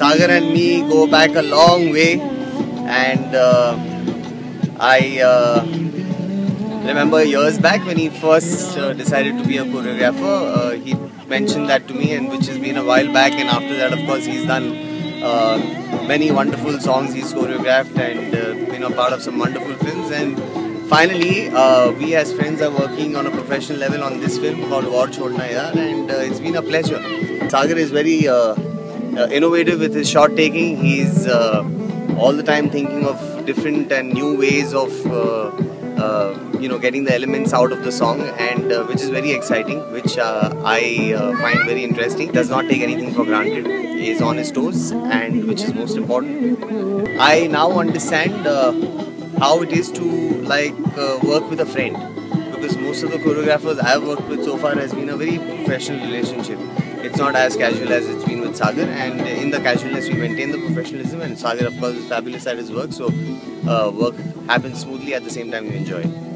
Sagar and me go back a long way, and I remember years back when he first decided to be a choreographer. He mentioned that to me, and which has been a while back. And after that, of course, he's done many wonderful songs he's choreographed, and been a part of some wonderful films. And finally, we as friends are working on a professional level on this film called War Chhodna Yaar, and it's been a pleasure. Sagar is very innovative with his shot taking. He's all the time thinking of different and new ways of getting the elements out of the song, and which is very exciting, which I find very interesting. Does not take anything for granted. He is on his toes, and which is most important. I now understand how it is to work with a friend, because most of the choreographers I have worked with so far has been a very professional relationship. It's not as casual as it's been with Sagar, and in the casualness we maintain the professionalism, and Sagar of course is fabulous at his work, so work happens smoothly, at the same time we enjoy it.